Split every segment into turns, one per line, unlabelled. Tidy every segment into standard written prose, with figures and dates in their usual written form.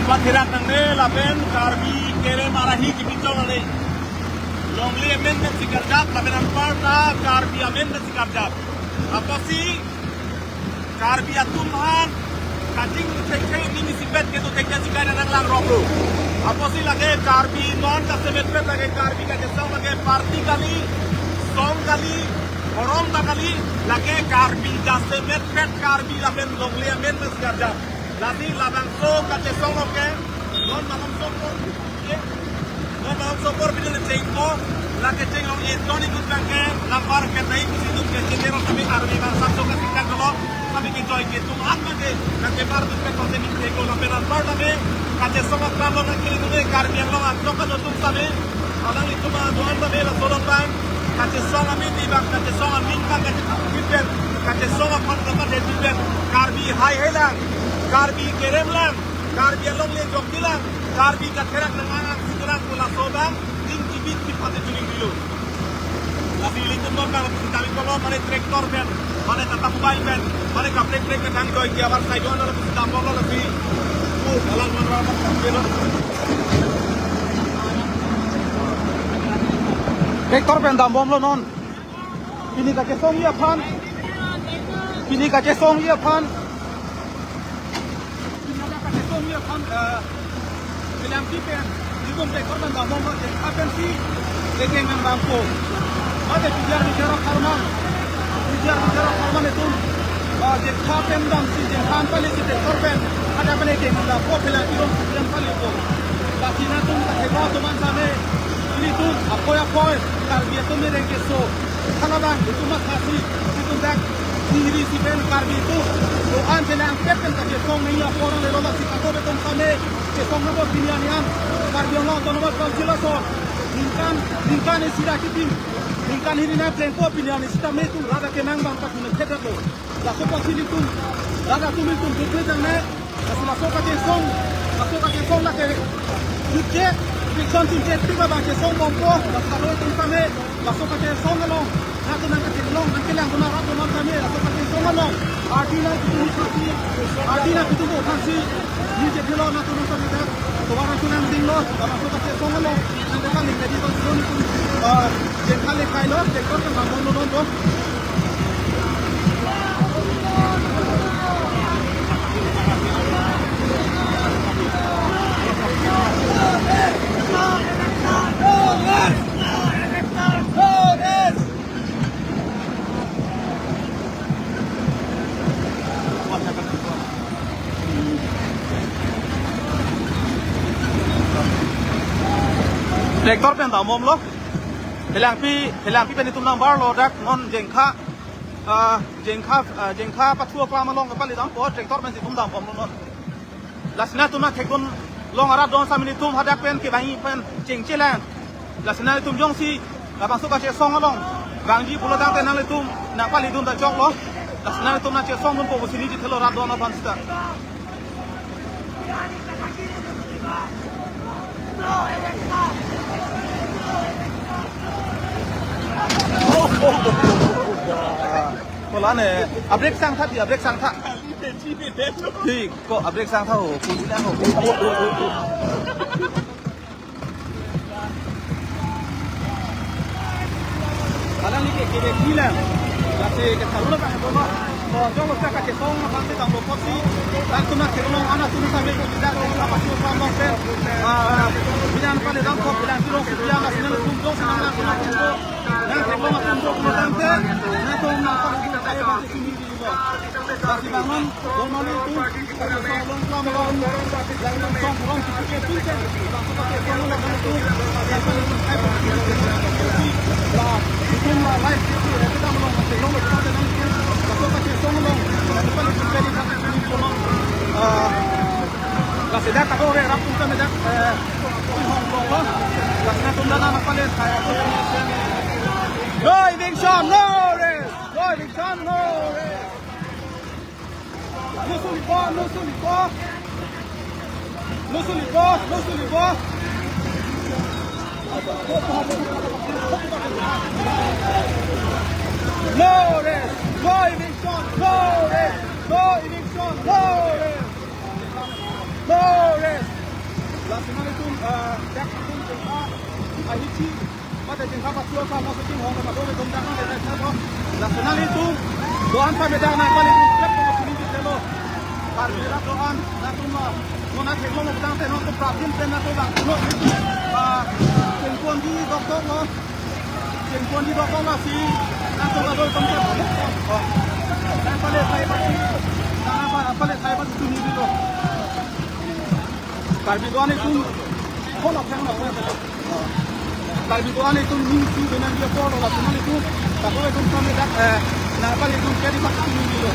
Patirak nang ne lapen karbi kere marahi kibicong ale. Longli amendment sikarjap lapen amparta karbi amendment sikarjap. Apa sih karbi atumhan kating tekhe ini sibet ketu teknya sikana nang lang robro. Apa sih lagi karbi non kasemet lagi karbi ka jesang lagi party kali song kali Orang kali lagi karbi kasemet karbi lapen longli amendment sikarjap. Lagi labang so kace song oke non malam sopor non malam sopor bidul cengko lagi cengong itu nih tuh bangke lapar ketai kusitu ke cendero kami army barsam so kasihkan kalau kami enjoy gitu apa deh nanti baru tuh ke konsep cengko lapen lapar kami kace song kalau nanti itu deh karbi yang lo atau kan untuk kami orang itu mah doan kami lah tolong bang kace song kami di bang kace song kami bang kace song apa dapat dari karbi high hilang Karbi kerem lang, karbi along le jokti lang, karbi katerak nangangang sigurang kula sobang, ting kibit kipate tuning dulu. Lagi lihat tuh kan, kami kalau mana traktor ben, mana tata mobile ben, mana kapten trek ben hang doi kiabar saya doan lalu kita bolong lagi, jalan mana mana traktor ben dam bom lo non, ini kace song ya pan, ini kace song ya pan. Bilang kipen, jika mereka korban damai macam apa sih? Lekeng yang bangko, ada bicara karman itu, jika kipen dam sih, jika kali kita korban, ada apa lekeng yang bangko, bilang kali itu, tapi nanti kita teman sana, ini tu apa, karbi itu mereka keso, kalau bang itu mas kasih, itu dah diri si ben karbi itu, doan jelang kipen tak kesong ni apa orang lelah si kantor betul sana. Kesong nama pilihan karbi Allah tu nama kancila so lingkan ini sila kita lingkan ini nak lengko pilihan ini kita metu rada kemang bang tak guna kedap lo laso pasili tu rada tu metu betul jangan laso kesong lah ke jujur fiksion tu tiba bang kesong bombo laso kalau tu kami laso kesong lo nak tu nak kelong nak kelang tu nak rada tu kami laso kesong lo Artina itu bukan sih ini jadi lo nak turun sampai dah orang tu nak dinglo orang tu kasih songo lo nanti kan jadi tu turun itu jengkal lekai lo jengkal kan bangun lo tu Traktor pen damom lo, helang pi pen itu nambar lo dak non jengka patua kelama long kepala dam po traktor pen itu damom lo non. Lasna tu nak tekun long arab don samini tum hadak pen ke bangi pen jengcelang. Lasna tum jong si abang suka cek song long, bangji pulau dang tenang tum nak pali tum tak jong lo. Lasna tum nak cek song tum po sini di telur arab don abang suka. Kalau ane, abrek sang thắt thì abrek sang thắt. Thì có abrek sang thắt hổ, cũng đang hổ. Kalau ni kita kira, kasi kita lalu kan apa? Kalau jauh kita kasi song, nanti tambah kopi. Dan tu nak kerana anak tu sampai kita apa sih orang ter, bilang pada dalam kopi dan tu bilang masih nak tunggu senang nak tunggu. Yang kedua nak tunggu nanti, nanti nak kita kaya masih sini juga. Masih bangun, normal itu kalau song lama yang song orang kita tu kan, langsung pakai song lama itu, yang paling penting lah. Itu live itu kita belum masih long kita ada nanti, langsung pakai song long, yang paling penting kita ini song. La ciudad está todo rápido, me da la tundana no pales. No eviction, no race. No eviction, no race. No sulipo, no sulipo. No sulipo, no sulipo. No race, no eviction, no race. No eviction, no race. No race.
nasional itu dak itu jengka ahici pada jengka pasio sama seting hong sama dobe dom dakang dari sana nasional itu doan pa beda na kali itu siap ko sini di telo parmira doan na tuma mona theklo mo bang teno to prabin pen na to bang no itu jengkon di doktor no jengkon di doktor masih na to ba doi tomte oh na pale sai pati na pale sai pati sini di to Karbiduan itu kalau yang nak Karbiduan itu minggu dengan dia follow lah cuma itu kalau itu kami dah nak apa itu jadi macam ini dulu.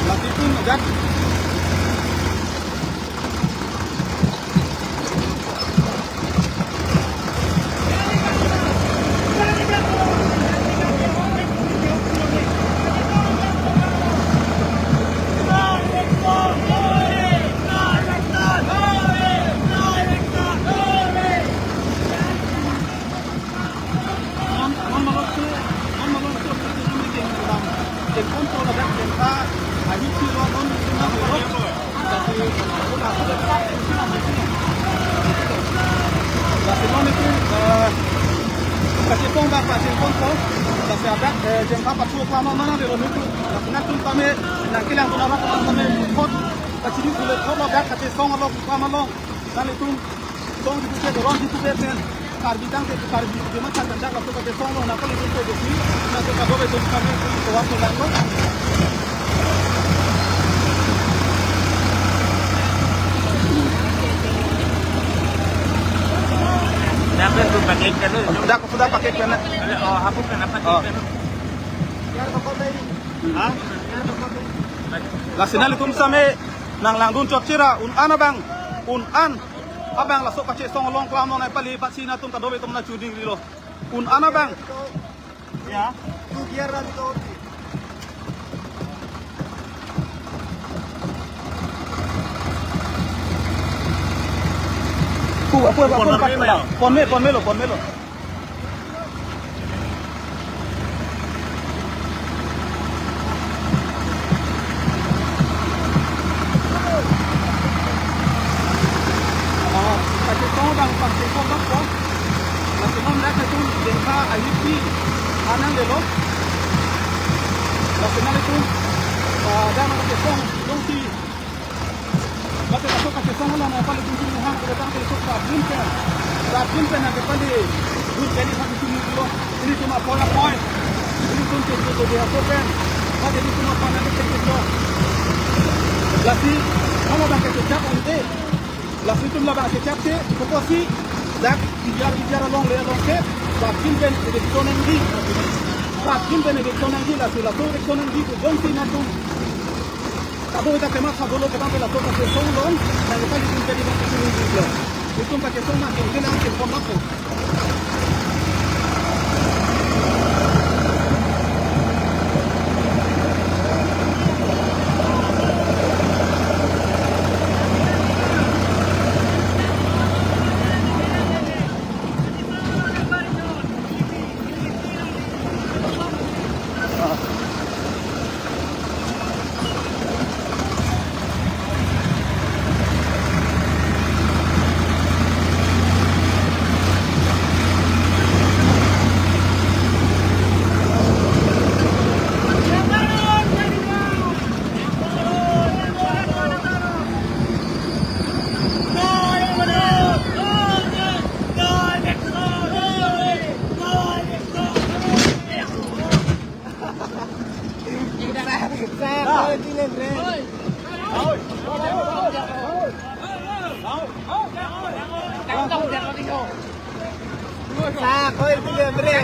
Lagi itu dah jengka pasuk lama mana di rumah itu, nak tu kami nak kilang tu nama kami kot, kaciri boleh kot logat kacir song log lama log, dan itu song itu ke dorong itu ke pen, karbidang ke karbi, cuma cakap cakap tu kacir song log, nak kalau itu ke desi, nak tu kado itu kami tu waktu lalu.
Dapat tu pakai kan?
Sudah pakai kan?
Oh, hapus kenapa kan?
Nasional itu misalnya nang langdun cokcira an abang lasuk kace song long klam nang pali patsina tum kadobe tum na chuding dilo an abang ya tu biar itu pon melo nasional itu dah nak kesong dongsi maka masuk ke kesong lah nak paling tinggi muhang ke datang ke sok rabin pen nak paling jadi satu sini dulu ini cuma pola point ini pun itu dia pen ada di cuma panah kecil dulu lasi kalau dah kecap nanti lasi tu lah dah kecap sih kokosi dak biar long le long ke rabin pen di zona ini Rabin benediction nanti la sila tu benediction nanti tu dong si natum. Kado kita kemas kado lo kita bela tu pakai songong, dan kita di jadi benediction nanti lo. Itu pakai song nanti kita nanti format tu. Sa, koy, libre.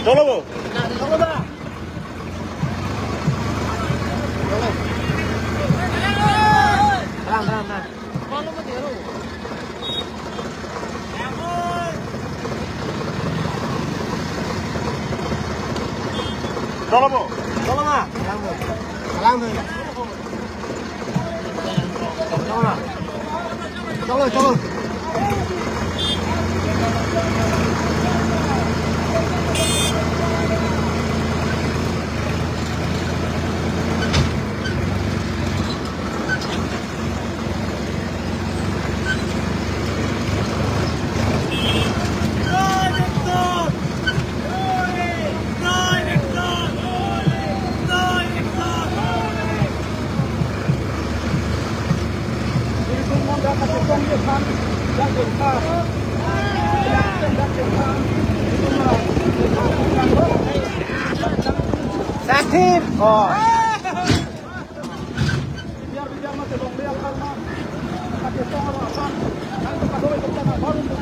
Tolong.
চলবো
চলো Sakit. Oh.
Biar masih dong dia karena pakai tong apa? Nanti kalau itu kita baru itu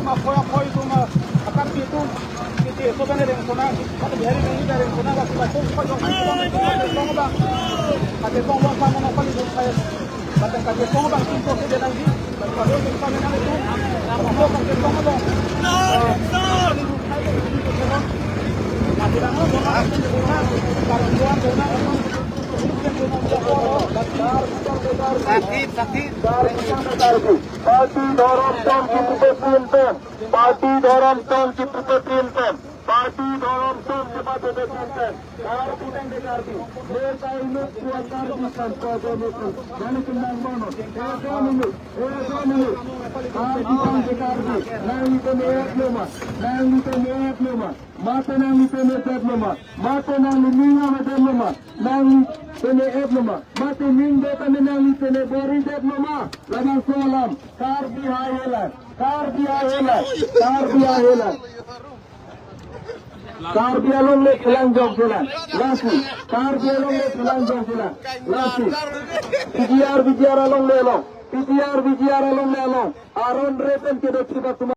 mah koi itu mah akan itu itu kan ada yang kena pada hari ini ada yang kena waktu itu koi yang tong bang pakai tong bang sama apa itu saya batang pakai tong bang itu dia lagi kalau itu kami nanti itu apa pakai tong bang
Sakit.
Parti Dhoram Tong Ciputatrinten. Parti Dhoram Tong Ciputatrinten. Parti Dhoram Tong Ciputatrinten. Karbi dan Dekarbi. Mereka ini kuat karbikan kodometer. Jadi kendang mono. Eko minut. Karbi dan Dekarbi. Nang itu meet lema. Mata nang itu meet lema. Mata nang minga meet lema. Nang Tene eblema, mati minde tane nang tene bori eblema, laman solam, karbi ahela. Karbi along le kelang jong sila, lasi. Karbi along le kelang jong sila, lasi. Bijiar along le long, bijiar along le long. Aron repen ke dokter